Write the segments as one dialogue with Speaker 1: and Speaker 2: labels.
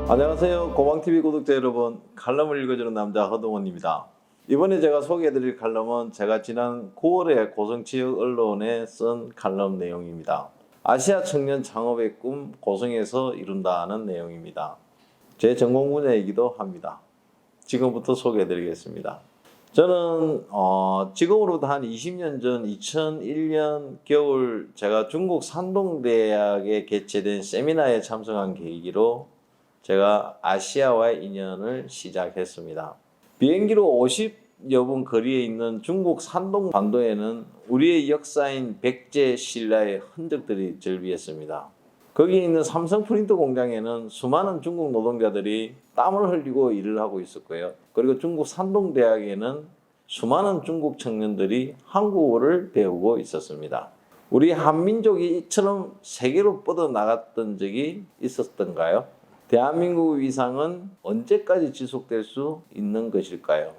Speaker 1: 안녕하세요. 고방TV 구독자 여러분, 칼럼을 읽어주는 남자 허동원입니다. 이번에 제가 소개해드릴 칼럼은 제가 지난 9월에 고성지역 언론에 쓴 칼럼 내용입니다. 아시아 청년 창업의 꿈 고성에서 이룬다는 내용입니다. 제 전공 분야이기도 합니다. 지금부터 소개해드리겠습니다. 저는 지금으로부터 한 20년 전 2001년 겨울 제가 중국 산동대학에 개최된 세미나에 참석한 계기로 제가 아시아와의 인연을 시작했습니다. 비행기로 50여 분 거리에 있는 중국 산동 반도에는 우리의 역사인 백제 신라의 흔적들이 절비했습니다. 거기 있는 삼성 프린터 공장에는 수많은 중국 노동자들이 땀을 흘리고 일을 하고 있었고요. 그리고 중국 산동대학에는 수많은 중국 청년들이 한국어를 배우고 있었습니다. 우리 한민족이 이처럼 세계로 뻗어나갔던 적이 있었던가요? 대한민국의 위상은 언제까지 지속될 수 있는 것일까요?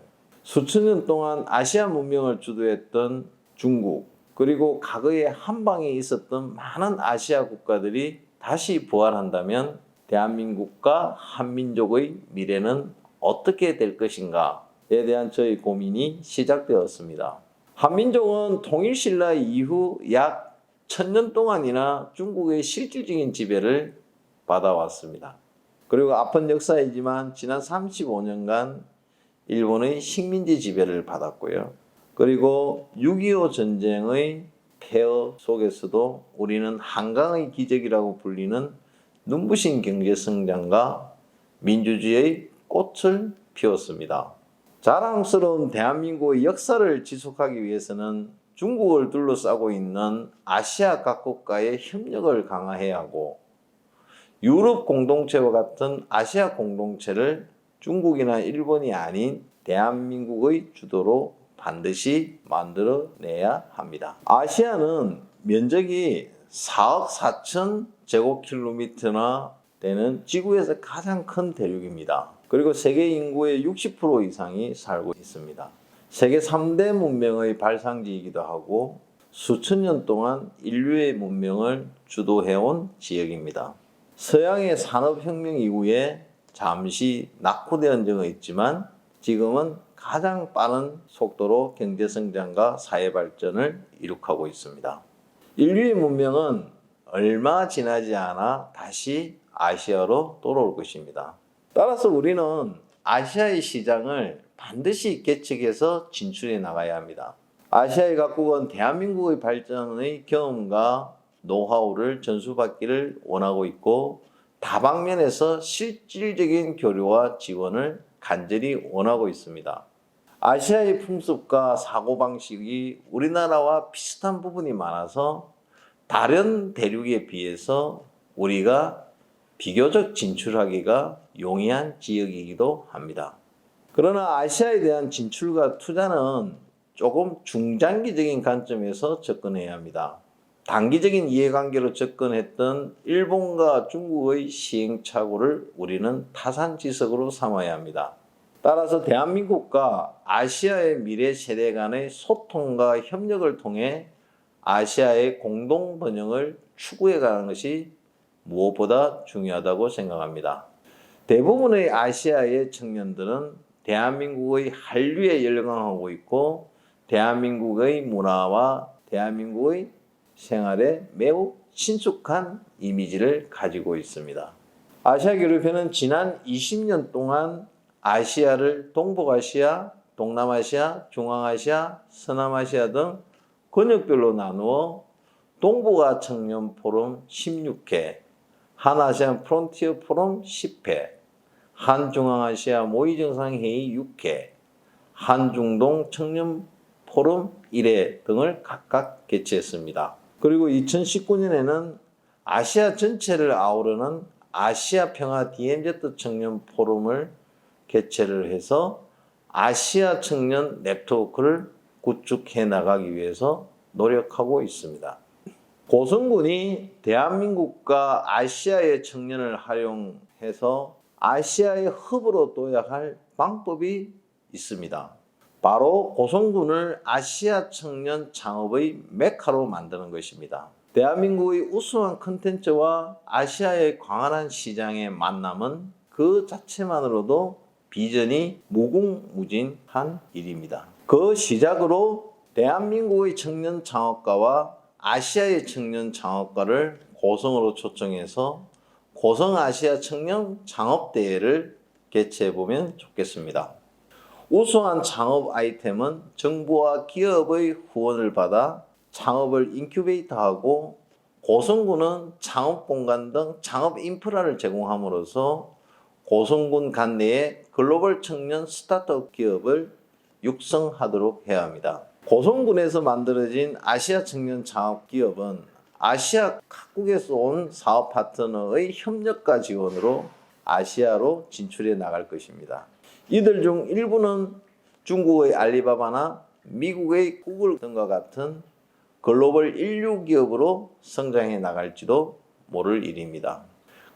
Speaker 1: 수천 년 동안 아시아 문명을 주도했던 중국, 그리고 과거에 한방에 있었던 많은 아시아 국가들이 다시 부활한다면 대한민국과 한민족의 미래는 어떻게 될 것인가에 대한 저의 고민이 시작되었습니다. 한민족은 통일신라 이후 약 1000년 동안이나 중국의 실질적인 지배를 받아왔습니다. 그리고 아픈 역사이지만 지난 35년간 일본의 식민지 지배를 받았고요. 그리고 6.25 전쟁의 폐허 속에서도 우리는 한강의 기적이라고 불리는 눈부신 경제성장과 민주주의의 꽃을 피웠습니다. 자랑스러운 대한민국의 역사를 지속하기 위해서는 중국을 둘러싸고 있는 아시아 각국과의 협력을 강화해야 하고 유럽 공동체와 같은 아시아 공동체를 중국이나 일본이 아닌 대한민국의 주도로 반드시 만들어내야 합니다. 아시아는 면적이 4억 4천 제곱킬로미터나 되는 지구에서 가장 큰 대륙입니다. 그리고 세계 인구의 60% 이상이 살고 있습니다. 세계 3대 문명의 발상지이기도 하고 수천 년 동안 인류의 문명을 주도해온 지역입니다. 서양의 산업혁명 이후에 잠시 낙후되은 적은 있지만 지금은 가장 빠른 속도로 경제성장과 사회발전을 이룩하고 있습니다. 인류의 문명은 얼마 지나지 않아 다시 아시아로 돌아올 것입니다. 따라서 우리는 아시아의 시장을 반드시 개척해서 진출해 나가야 합니다. 아시아의 각국은 대한민국의 발전의 경험과 노하우를 전수받기를 원하고 있고 다방면에서 실질적인 교류와 지원을 간절히 원하고 있습니다. 아시아의 풍습과 사고방식이 우리나라와 비슷한 부분이 많아서 다른 대륙에 비해서 우리가 비교적 진출하기가 용이한 지역이기도 합니다. 그러나 아시아에 대한 진출과 투자는 조금 중장기적인 관점에서 접근해야 합니다. 단기적인 이해관계로 접근했던 일본과 중국의 시행착오를 우리는 타산지석으로 삼아야 합니다. 따라서 대한민국과 아시아의 미래 세대 간의 소통과 협력을 통해 아시아의 공동 번영을 추구해 가는 것이 무엇보다 중요하다고 생각합니다. 대부분의 아시아의 청년들은 대한민국의 한류에 열광하고 있고 대한민국의 문화와 대한민국의 생활에 매우 친숙한 이미지를 가지고 있습니다. 아시아교류회는 지난 20년 동안 아시아를 동북아시아, 동남아시아, 중앙아시아, 서남아시아 등 권역별로 나누어 동북아 청년 포럼 16회, 한아시안 프론티어 포럼 10회, 한중앙아시아 모의 정상회의 6회, 한중동 청년 포럼 1회 등을 각각 개최했습니다. 그리고 2019년에는 아시아 전체를 아우르는 아시아 평화 DMZ 청년 포럼을 개최를 해서 아시아 청년 네트워크를 구축해 나가기 위해서 노력하고 있습니다. 고성군이 대한민국과 아시아의 청년을 활용해서 아시아의 흡으로 둬야 할 방법이 있습니다. 바로 고성군을 아시아 청년 창업의 메카로 만드는 것입니다. 대한민국의 우수한 콘텐츠와 아시아의 광활한 시장의 만남은 그 자체만으로도 비전이 무궁무진한 일입니다. 그 시작으로 대한민국의 청년 창업가와 아시아의 청년 창업가를 고성으로 초청해서 고성 아시아 청년 창업대회를 개최해보면 좋겠습니다. 우수한 창업 아이템은 정부와 기업의 후원을 받아 창업을 인큐베이터하고 고성군은 창업공간 등 창업 인프라를 제공함으로써 고성군 관내의 글로벌 청년 스타트업 기업을 육성하도록 해야 합니다. 고성군에서 만들어진 아시아 청년 창업 기업은 아시아 각국에서 온 사업 파트너의 협력과 지원으로 아시아로 진출해 나갈 것입니다. 이들 중 일부는 중국의 알리바바나 미국의 구글 등과 같은 글로벌 인류 기업으로 성장해 나갈지도 모를 일입니다.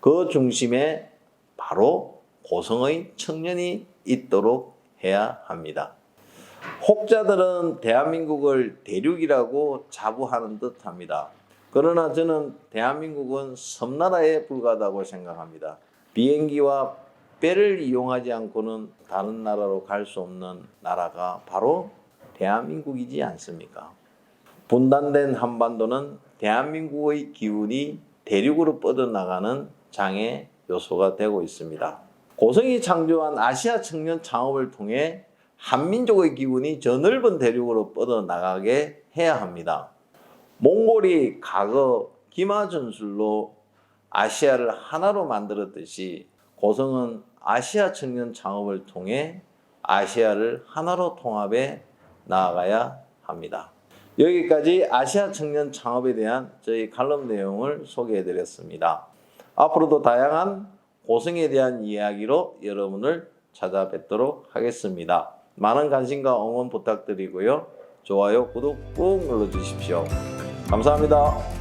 Speaker 1: 그 중심에 바로 고성의 청년이 있도록 해야 합니다. 혹자들은 대한민국을 대륙이라고 자부하는 듯 합니다. 그러나 저는 대한민국은 섬나라에 불과하다고 생각합니다. 비행기와 배를 이용하지 않고는 다른 나라로 갈 수 없는 나라가 바로 대한민국이지 않습니까? 분단된 한반도는 대한민국의 기운이 대륙으로 뻗어나가는 장애 요소가 되고 있습니다. 고성이 창조한 아시아 청년 창업을 통해 한민족의 기운이 저 넓은 대륙으로 뻗어나가게 해야 합니다. 몽골이 과거 기마전술로 아시아를 하나로 만들었듯이 고성은 아시아 청년 창업을 통해 아시아를 하나로 통합해 나아가야 합니다. 여기까지 아시아 청년 창업에 대한 저희 칼럼 내용을 소개해 드렸습니다. 앞으로도 다양한 고성에 대한 이야기로 여러분을 찾아뵙도록 하겠습니다. 많은 관심과 응원 부탁드리고요. 좋아요, 구독 꾹 눌러주십시오. 감사합니다.